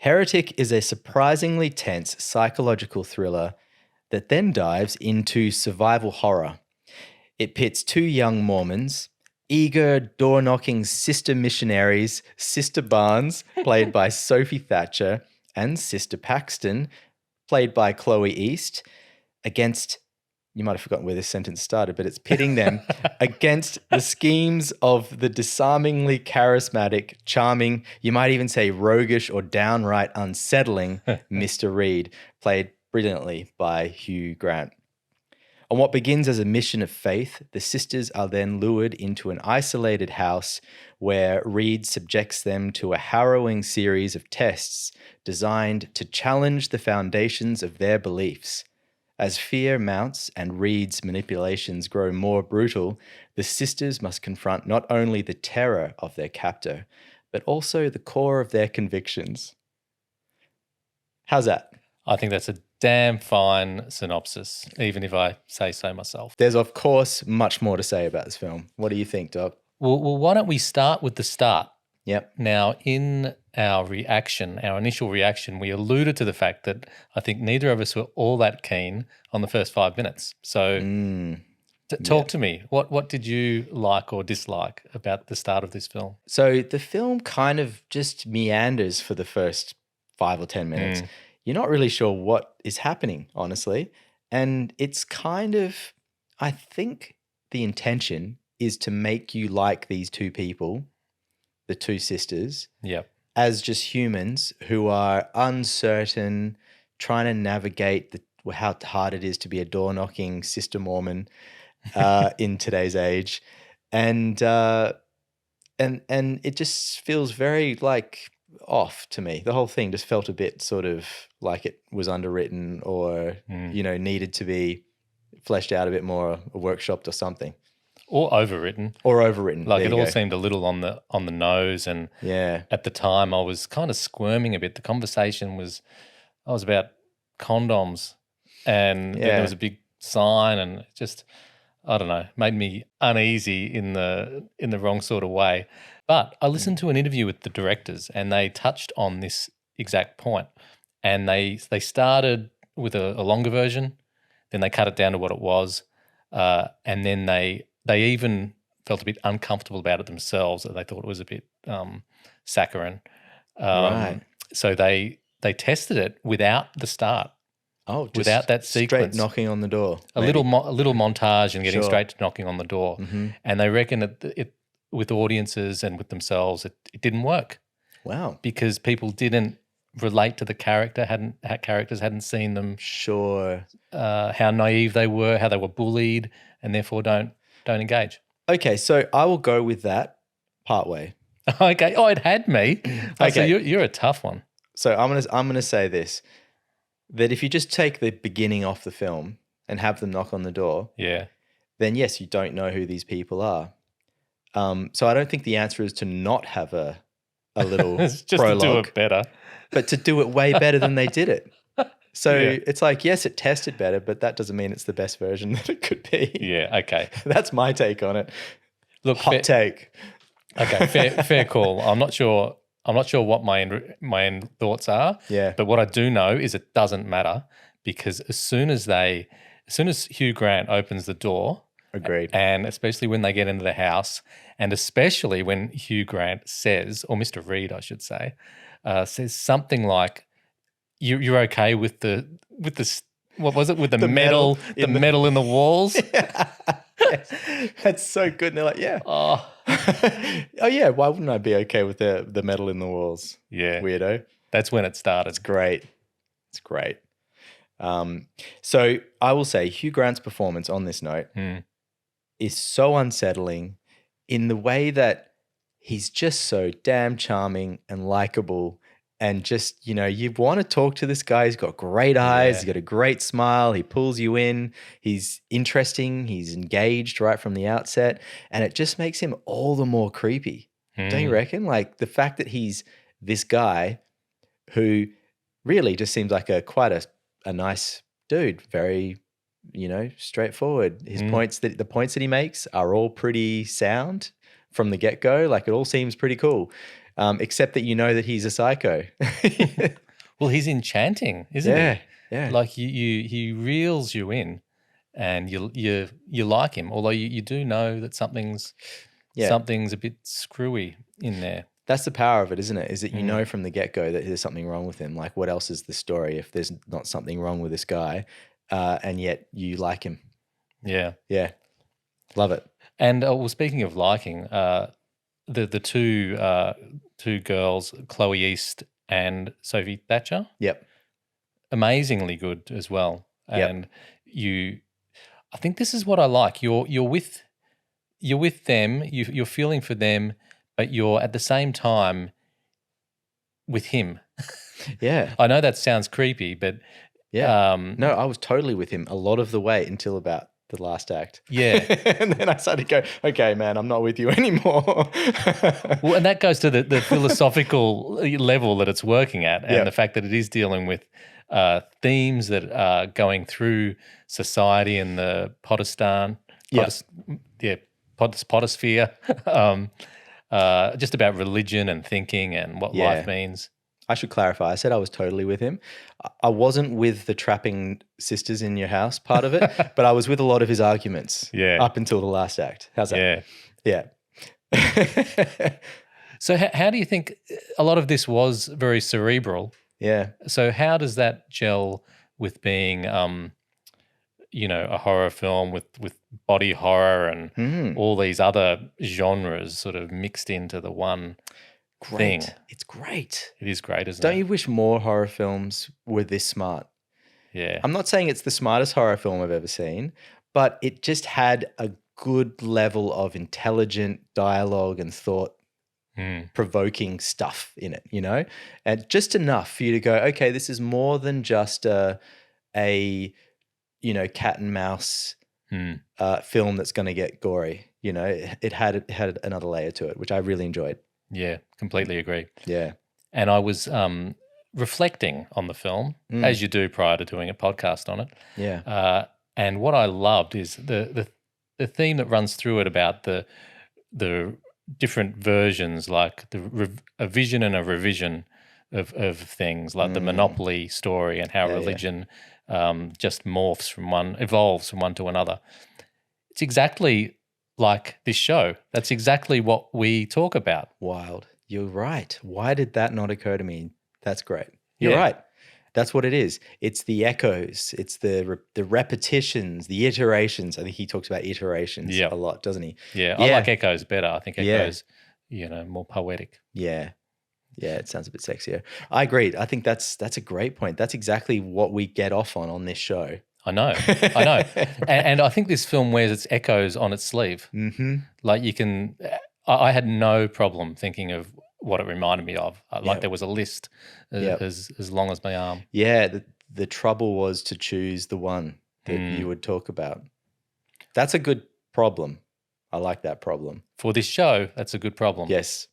Heretic is a surprisingly tense psychological thriller that then dives into survival horror. It pits two young Mormons, eager, door-knocking sister missionaries, Sister Barnes, played by Sophie Thatcher, and Sister Paxton, played by Chloe East, against, you might have forgotten where this sentence started, but it's pitting them against the schemes of the disarmingly charismatic, charming, you might even say roguish or downright unsettling Mr. Reed, played brilliantly by Hugh Grant. On what begins as a mission of faith, the sisters are then lured into an isolated house where Reed subjects them to a harrowing series of tests designed to challenge the foundations of their beliefs. As fear mounts and Reed's manipulations grow more brutal, the sisters must confront not only the terror of their captor, but also the core of their convictions. How's that? I think that's a damn fine synopsis, even if I say so myself. There's, of course, much more to say about this film. What do you think, Doc? Well, why don't we start with the start? Yep. Now, in our initial reaction, we alluded to the fact that I think neither of us were all that keen on the first 5 minutes. So talk to me. What did you like or dislike about the start of this film? So the film kind of just meanders for the first 5 or 10 minutes. You're not really sure what is happening, honestly. And it's kind of, I think the intention is to make you like these two people, the two sisters, as just humans who are uncertain, trying to navigate how hard it is to be a door-knocking sister Mormon in today's age. And it just feels very like off to me. The whole thing just felt a bit sort of like it was underwritten or, needed to be fleshed out a bit more or workshopped or something. Or overwritten. Like it all seemed a little on the nose, and at the time I was kind of squirming a bit. The conversation was about condoms, and then there was a big sign, and it just, I don't know, made me uneasy in the wrong sort of way. But I listened to an interview with the directors, and they touched on this exact point. And they started with a longer version, then they cut it down to what it was, and then they even felt a bit uncomfortable about it themselves. That they thought it was a bit saccharine. Right. So they tested it without the start. Oh, just without that sequence, straight knocking on the door. A little montage and getting straight to knocking on the door. And they reckon it with audiences and with themselves, it didn't work. Wow. Because people didn't relate to the character, characters hadn't seen them. Sure. How naive they were, how they were bullied, and therefore don't engage. Okay, so I will go with that partway. Okay. Oh, it had me. Okay. So you're a tough one. So I'm gonna say this, that if you just take the beginning off the film and have them knock on the door, then yes, you don't know who these people are. So I don't think the answer is to not have a little it's just prologue, to do it better, but to do it way better than they did it. So it's like, yes, it tested better, but that doesn't mean it's the best version that it could be. Yeah, okay. That's my take on it. Look, hot take. Okay, fair call. I'm not sure what my end thoughts are. Yeah. But what I do know is it doesn't matter, because as soon as Hugh Grant opens the door, agreed, and especially when they get into the house, and especially when Hugh Grant says, or Mr. Reed, I should say, says something like, "You're okay with the what was it, with the metal in the walls?" That's so good. And they're like, yeah. Oh. Oh yeah, why wouldn't I be okay with the metal in the walls? Yeah. Weirdo. That's when it started. It's great. So I will say Hugh Grant's performance on this note is so unsettling in the way that he's just so damn charming and likable. And just, you want to talk to this guy. He's got great eyes. He's got a great smile. He pulls you in. He's interesting. He's engaged right from the outset. And it just makes him all the more creepy. Don't you reckon? Like the fact that he's this guy who really just seems like quite a nice dude. Very, straightforward. The points that he makes are all pretty sound from the get-go. Like it all seems pretty cool. except that you know that he's a psycho. Well, he's enchanting, isn't he? Yeah. Like he reels you in, and you like him, although you do know that something's a bit screwy in there. That's the power of it, isn't it? Is that you know from the get-go that there's something wrong with him. Like, what else is the story if there's not something wrong with this guy, and yet you like him? Yeah. Yeah. Love it. And well, speaking of liking, the two girls, Chloe East and Sophie Thatcher. Yep. Amazingly good as well. And I think this is what I like. You're with them. You're feeling for them, but you're at the same time with him. Yeah. I know that sounds creepy, but no, I was totally with him a lot of the way until about the last act. Yeah. And then I started to go, okay, man, I'm not with you anymore. Well, and that goes to the philosophical level that it's working at, and the fact that it is dealing with themes that are going through society and the potosphere, just about religion and thinking and what life means. I should clarify. I said I was totally with him. I wasn't with the trapping sisters in your house part of it, but I was with a lot of his arguments up until the last act. How's that? Yeah. So how do you think a lot of this was very cerebral? Yeah. So how does that gel with being, a horror film with body horror and all these other genres sort of mixed into the one thing? It's great. It is great, isn't it? Don't you wish more horror films were this smart? Yeah. I'm not saying it's the smartest horror film I've ever seen, but it just had a good level of intelligent dialogue and thought provoking stuff in it, and just enough for you to go, okay, this is more than just a cat and mouse film that's going to get gory. It had another layer to it, which I really enjoyed. Yeah, completely agree. Yeah. And I was reflecting on the film, as you do prior to doing a podcast on it. Yeah. And what I loved is the theme that runs through it about the different versions, like a vision and a revision of things, like the Monopoly story and how religion just evolves from one to another. It's exactly like this show. That's exactly what we talk about. Wild. You're right. Why did that not occur to me? That's great. You're right. That's what it is. It's the echoes. It's the repetitions, the iterations. I think he talks about iterations a lot, doesn't he? Yeah, I like echoes better. I think echoes, more poetic. Yeah. Yeah, it sounds a bit sexier. I agree. I think that's a great point. That's exactly what we get off on this show. I know. And I think this film wears its echoes on its sleeve. Mm-hmm. Like I had no problem thinking of what it reminded me of. Like there was a list as long as my arm. Yeah, the trouble was to choose the one that you would talk about. That's a good problem. I like that problem. For this show, that's a good problem. Yes.